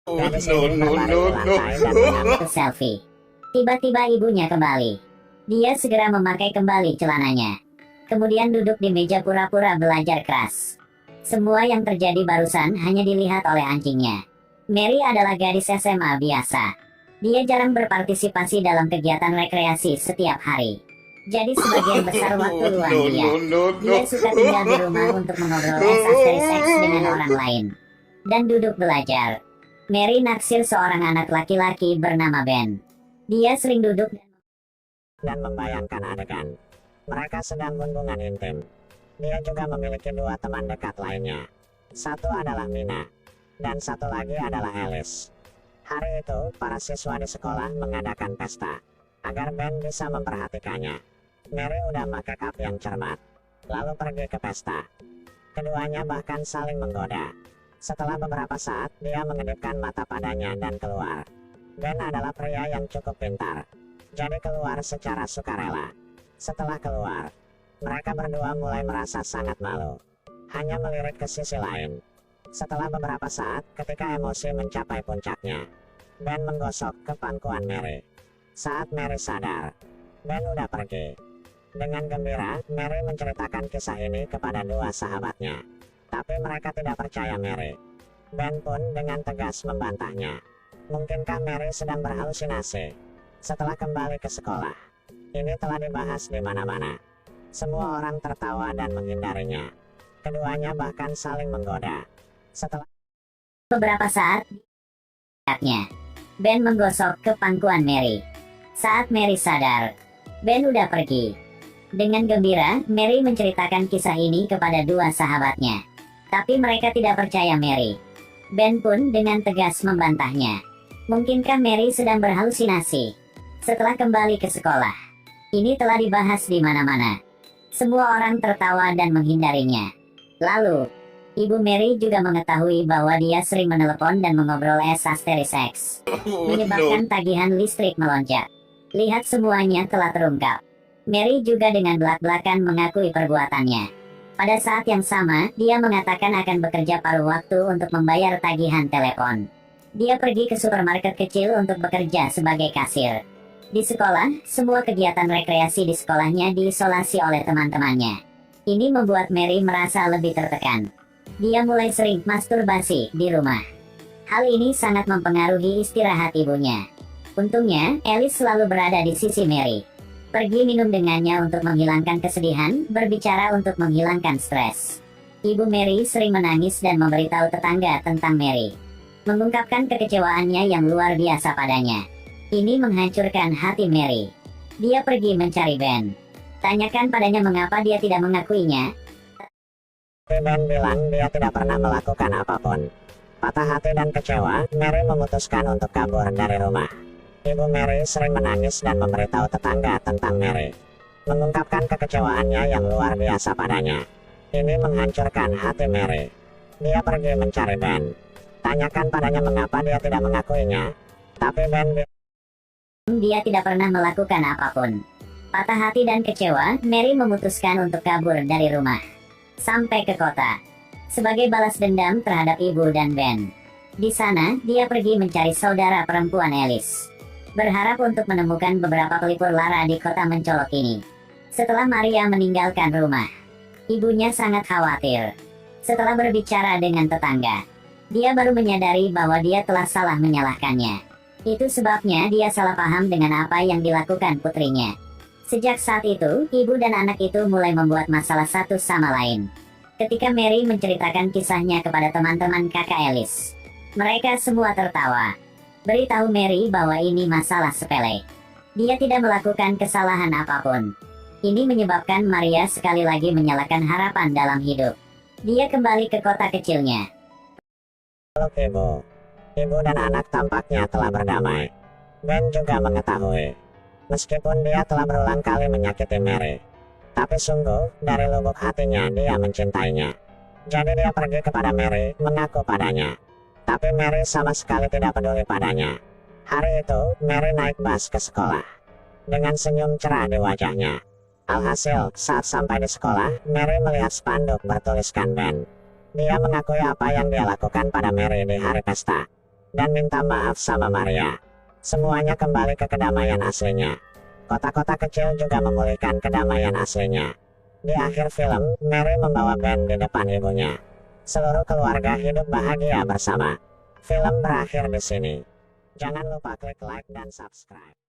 Gadis ini berbaring di lantai dan mengambil selfie. Tiba-tiba ibunya kembali. Dia segera memakai kembali celananya. Kemudian duduk di meja pura-pura belajar keras. Semua yang terjadi barusan hanya dilihat oleh anjingnya. Mary adalah gadis SMA biasa. Dia jarang berpartisipasi dalam kegiatan rekreasi setiap hari. Jadi sebagian besar waktu luang dia suka tinggal di rumah untuk mengobrol seks dengan orang lain. Dan duduk belajar. Mary naksir seorang anak laki-laki bernama Ben. Dia sering duduk dan membayangkan adegan mereka sedang hubungan intim. Dia juga memiliki dua teman dekat lainnya. Satu adalah Mina, dan satu lagi adalah Alice. Hari itu, para siswa di sekolah mengadakan pesta, agar Ben bisa memperhatikannya. Mary udah make up yang cermat, lalu pergi ke pesta. Keduanya bahkan saling menggoda. Setelah beberapa saat, dia mengedipkan mata padanya dan keluar. Ben adalah pria yang cukup pintar, jadi keluar secara sukarela. Setelah keluar, mereka berdua mulai merasa sangat malu, hanya melirik ke sisi lain. Setelah beberapa saat, ketika emosi mencapai puncaknya, Ben menggosok ke pangkuan Mary. Saat Mary sadar, Ben udah pergi. Dengan gembira, Mary menceritakan kisah ini kepada dua sahabatnya. Tapi mereka tidak percaya Mary. Ben pun dengan tegas membantahnya. Mungkinkah Mary sedang berhalusinasi? Setelah kembali ke sekolah, ini telah dibahas di mana-mana. Semua orang tertawa dan menghindarinya. Keduanya bahkan saling menggoda. Setelah beberapa saat, Ben menggosok ke pangkuan Mary. Saat Mary sadar, Ben udah pergi. Dengan gembira, Mary menceritakan kisah ini kepada dua sahabatnya. Tapi mereka tidak percaya Mary. Ben pun dengan tegas membantahnya. Mungkinkah Mary sedang berhalusinasi? Setelah kembali ke sekolah, ini telah dibahas di mana-mana. Semua orang tertawa dan menghindarinya. Lalu, Ibu Mary juga mengetahui bahwa dia sering menelepon dan mengobrol seks, menyebabkan tagihan listrik melonjak. Lihat semuanya telah terungkap. Mary juga dengan belak-belakan mengakui perbuatannya. Pada saat yang sama, dia mengatakan akan bekerja paruh waktu untuk membayar tagihan telepon. Dia pergi ke supermarket kecil untuk bekerja sebagai kasir. Di sekolah, semua kegiatan rekreasi di sekolahnya diisolasi oleh teman-temannya. Ini membuat Mary merasa lebih tertekan. Dia mulai sering masturbasi di rumah. Hal ini sangat mempengaruhi istirahat ibunya. Untungnya, Alice selalu berada di sisi Mary. Pergi minum dengannya untuk menghilangkan kesedihan, berbicara untuk menghilangkan stres. Ibu Mary sering menangis dan memberitahu tetangga tentang Mary. Mengungkapkan kekecewaannya yang luar biasa padanya. Ini menghancurkan hati Mary. Dia pergi mencari Ben. Tanyakan padanya mengapa dia tidak mengakuinya. Ben bilang dia tidak pernah melakukan apapun. Patah hati dan kecewa, Mary memutuskan untuk kabur dari rumah. Ibu Mary sering menangis dan memberitahu tetangga tentang Mary. Mengungkapkan kekecewaannya yang luar biasa padanya. Ini menghancurkan hati Mary. Dia pergi mencari Ben. Tanyakan padanya mengapa dia tidak mengakuinya. Tapi Ben dia tidak pernah melakukan apapun. Patah hati dan kecewa, Mary memutuskan untuk kabur dari rumah. Sampai ke kota. Sebagai balas dendam terhadap ibu dan Ben. Di sana, dia pergi mencari saudara perempuan Alice. Berharap untuk menemukan beberapa pelipur lara di kota mencolok ini. Setelah Maria meninggalkan rumah, ibunya sangat khawatir. Setelah berbicara dengan tetangga, dia baru menyadari bahwa dia telah salah menyalahkannya. Itu sebabnya dia salah paham dengan apa yang dilakukan putrinya. Sejak saat itu, ibu dan anak itu mulai membuat masalah satu sama lain. Ketika Mary menceritakan kisahnya kepada teman-teman kakak Alice, mereka semua tertawa. Beritahu Mary bahwa ini masalah sepele. Dia tidak melakukan kesalahan apapun. Ini menyebabkan Maria sekali lagi menyalakan harapan dalam hidup. Dia kembali ke kota kecilnya. Halo Ibu dan anak tampaknya telah berdamai. Ben juga mengetahui. Meskipun dia telah berulang kali menyakiti Mary. Tapi sungguh, dari lubuk hatinya dia mencintainya. Jadi dia pergi kepada Mary, mengaku padanya. Tapi Mary sama sekali tidak peduli padanya. Hari itu, Mary naik bus ke sekolah. Dengan senyum cerah di wajahnya. Alhasil, saat sampai di sekolah, Mary melihat spanduk bertuliskan Ben. Dia mengakui apa yang dia lakukan pada Mary di hari pesta. dan minta maaf sama Maria. Semuanya kembali ke kedamaian aslinya. Kota-kota kecil juga memulihkan kedamaian aslinya. Di akhir film, Mary membawa Ben di depan ibunya. Seluruh keluarga hidup bahagia bersama. Film berakhir di sini. Jangan lupa klik like dan subscribe.